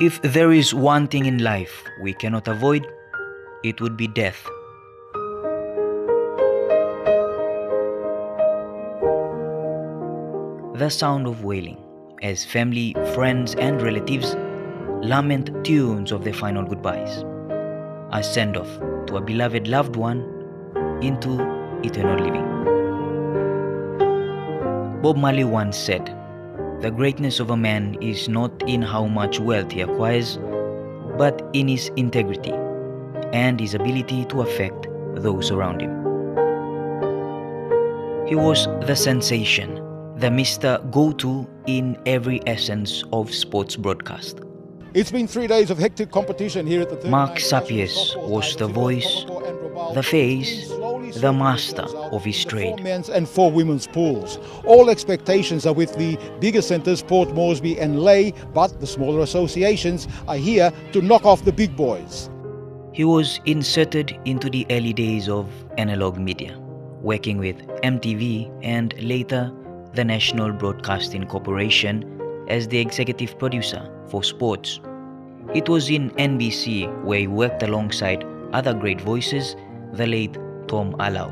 If there is one thing in life we cannot avoid, it would be death. The sound of wailing as family, friends, and relatives lament tunes of their final goodbyes. A send-off to a beloved loved one into eternal living. Bob Marley once said, "The greatness of a man is not in how much wealth he acquires, but in his integrity and his ability to affect those around him." He was the sensation, the Mr. Go-To in every essence of sports broadcast. It's been 3 days of hectic competition here at the Mark Sapias was the voice, the face, the master of his trade. 4 men's and 4 women's pools. All expectations are with the bigger centres, Port Moresby and Ley, but the smaller associations are here to knock off the big boys. He was inserted into the early days of analog media, working with MTV and later the National Broadcasting Corporation as the executive producer for sports. It was in NBC where he worked alongside other great voices, the late Tom Allow,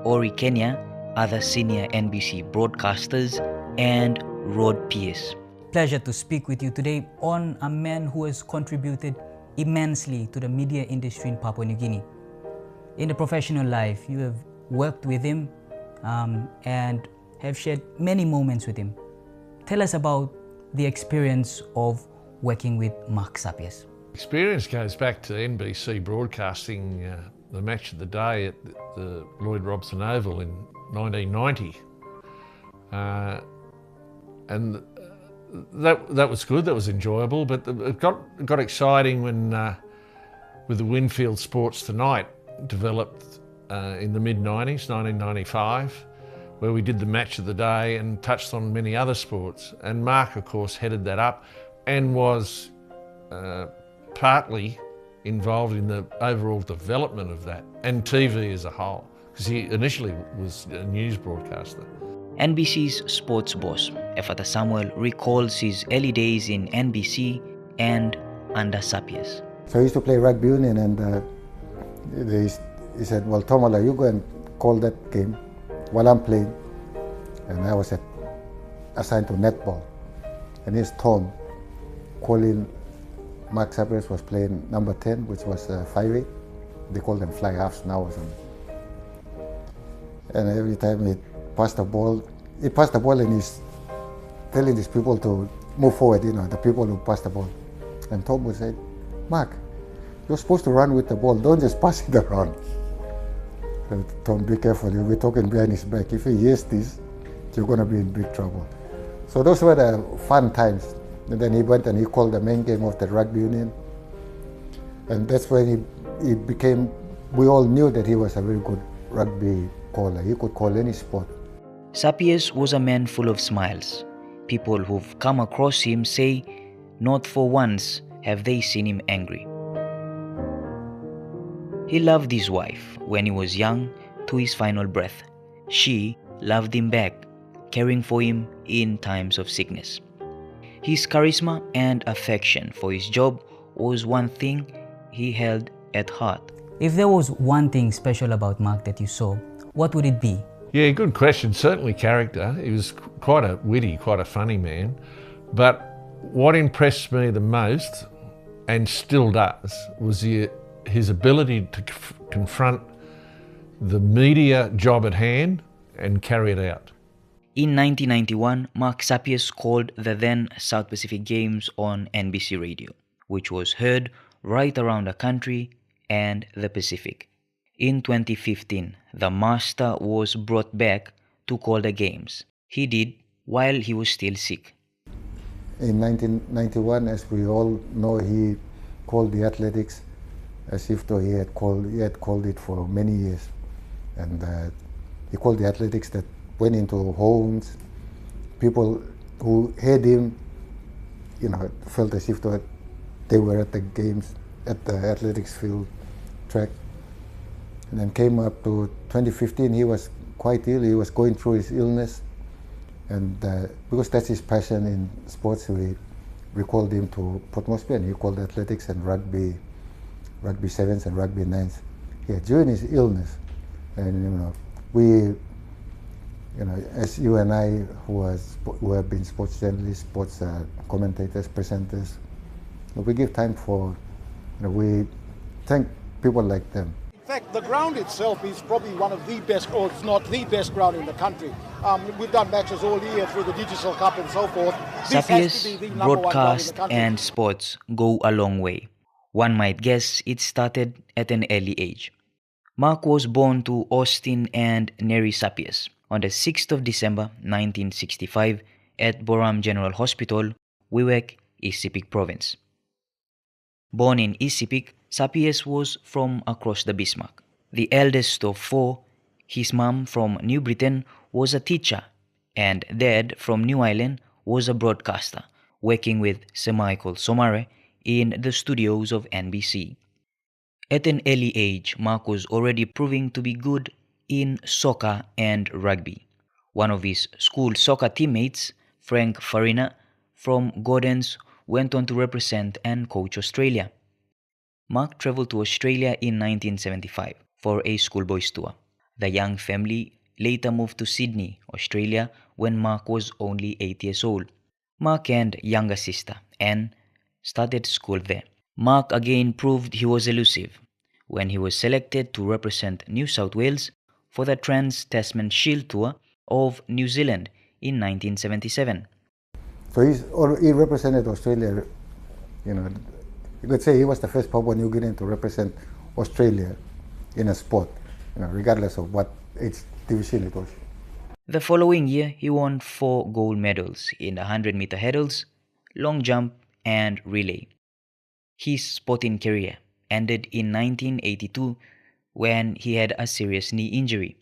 Ori Kenya, other senior NBC broadcasters, and Rod Pierce. Pleasure to speak with you today on a man who has contributed immensely to the media industry in Papua New Guinea. In the professional life, you have worked with him and have shared many moments with him. Tell us about the experience of working with Mark Sapias. Experience goes back to NBC broadcasting the match of the day at the Lloyd Robson Oval in 1990. And that was good, that was enjoyable, but it got exciting when with the Winfield Sports Tonight developed in the mid-90s, 1995, where we did the match of the day and touched on many other sports. And Mark, of course, headed that up and was partly involved in the overall development of that and TV as a whole, because he initially was a news broadcaster. NBC's sports boss, Efata Samuel, recalls his early days in NBC and under Sapias. So I used to play rugby union, and he said, "Well, Tomala, you go and call that game while I'm playing." And I was assigned to netball. And here's Tom calling. Mark Sapias was playing number 10, which was 5'8". They call them fly halves now or something. And every time he passed the ball and he's telling these people to move forward, the people who pass the ball. And Tom would say, "Mark, you're supposed to run with the ball, don't just pass it around." And Tom, be careful, you'll be talking behind his back. If he hears this, you're going to be in big trouble. So those were the fun times. And then he went and he called the main game of the rugby union. And that's when he became, we all knew that he was a very good rugby caller. He could call any sport. Sapias was a man full of smiles. People who've come across him say not for once have they seen him angry. He loved his wife when he was young to his final breath. She loved him back, caring for him in times of sickness. His charisma and affection for his job was one thing he held at heart. If there was one thing special about Mark that you saw, what would it be? Yeah, good question. Certainly character. He was quite a witty, quite a funny man. But what impressed me the most, and still does, was his ability to confront the media job at hand and carry it out. In 1991, Mark Sapias called the then South Pacific Games on NBC Radio, which was heard right around the country and the Pacific. In 2015, the master was brought back to call the games. He did while he was still sick. In 1991, as we all know, he called the athletics as if though he had called it for many years. And he called the athletics that went into homes. People who heard him, felt as if though they were at the games, at the athletics field track. And then came up to 2015, he was quite ill. He was going through his illness. And because that's his passion in sports, we recalled him to Port Moresby, and he called athletics and rugby sevens and rugby nines. Yeah, during his illness, and we, as you and I, who have been sports journalists, sports commentators, presenters, we give time for, we thank people like them. In fact, the ground itself is probably one of the best, or it's not the best ground in the country. We've done matches all year through the Digital Cup and so forth. Sapias, broadcast and sports go a long way. One might guess it started at an early age. Mark was born to Austin and Neri Sapias on the 6th of December 1965 at Boram General Hospital, Wewak, East Sepik Province. Born in East Sepik, Sapias was from across the Bismarck. The eldest of four, his mom from New Britain was a teacher and dad from New Ireland was a broadcaster, working with Sir Michael Somare in the studios of NBC. At an early age, Mark was already proving to be good in soccer and rugby. One of his school soccer teammates, Frank Farina from Gordons, went on to represent and coach Australia. Mark travelled to Australia in 1975 for a schoolboys tour. The young family later moved to Sydney, Australia when Mark was only 8 years old. Mark and younger sister, Anne, started school there. Mark again proved he was elusive when he was selected to represent New South Wales for the Trans-Tasman Shield Tour of New Zealand in 1977. So he represented Australia, let's say he was the first Papua New Guinean to represent Australia in a sport, regardless of what age division it was. The following year, he won 4 gold medals in the 100-meter hurdles, long jump and relay. His sporting career ended in 1982 when he had a serious knee injury.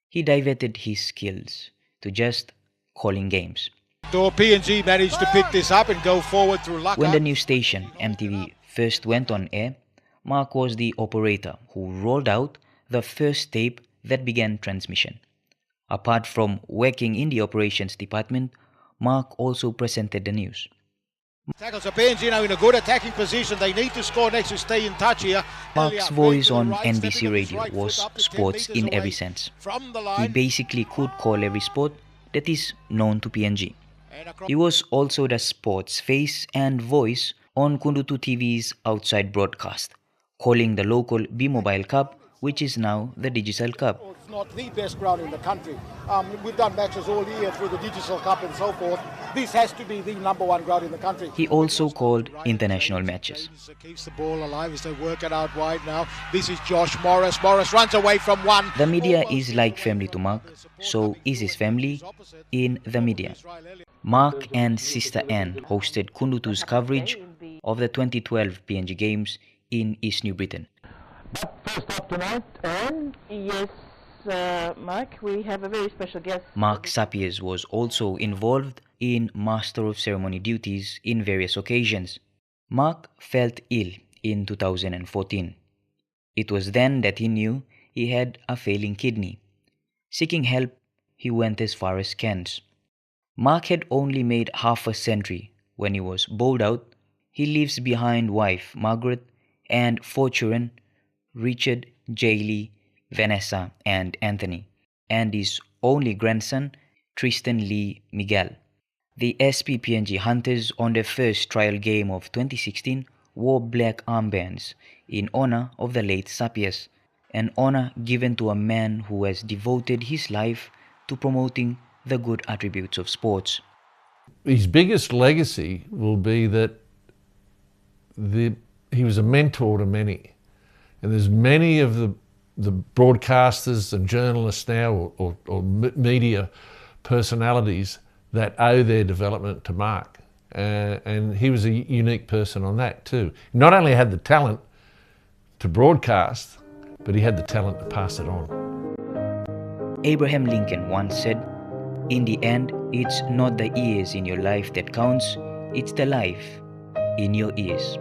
He diverted his skills to just calling games. So PNG managed to pick this up and go forward through luck. When the new station, MTV, first went on air, Mark was the operator who rolled out the first tape that began transmission. Apart from working in the operations department, Mark also presented the news. Tackles a PNG now in a good attacking position. They need to score next to stay in touch here. Mark's voice on NBC radio was sports in every sense. He basically could call every sport that is known to PNG. He was also the sports face and voice on Kundutu TV's outside broadcast, calling the local B-Mobile Cup, which is now the Digital Cup. It's not the best ground in the country. We've done matches all year through the Digital Cup and so forth. This has to be the #1 ground in the country. He also called international matches. Keeps the ball alive as they work it out wide now. This is Josh Morris. Morris runs away from one. The media is like family to Mark, so is his family in the media. Mark and sister Anne hosted Kundutu's coverage of the 2012 PNG Games in East New Britain. First up tonight, Anne? Yes, Mike, we have a very special guest. Mark Sapias was also involved in Master of Ceremony duties in various occasions. Mark felt ill in 2014. It was then that he knew he had a failing kidney. Seeking help, he went as far as Cairns. Mark had only made half a century when he was bowled out. He leaves behind wife Margaret and 4 children, Richard, Jaylee, Vanessa and Anthony, and his only grandson, Tristan Lee MIGAL. The SPPNG Hunters on their first trial game of 2016 wore black armbands in honor of the late Sapias, an honor given to a man who has devoted his life to promoting the good attributes of sports. His biggest legacy will be that he was a mentor to many. And there's many of the broadcasters and journalists now or media personalities that owe their development to Mark. And he was a unique person on that too. Not only had the talent to broadcast, but he had the talent to pass it on. Abraham Lincoln once said, "In the end, it's not the years in your life that counts, it's the life in your ears."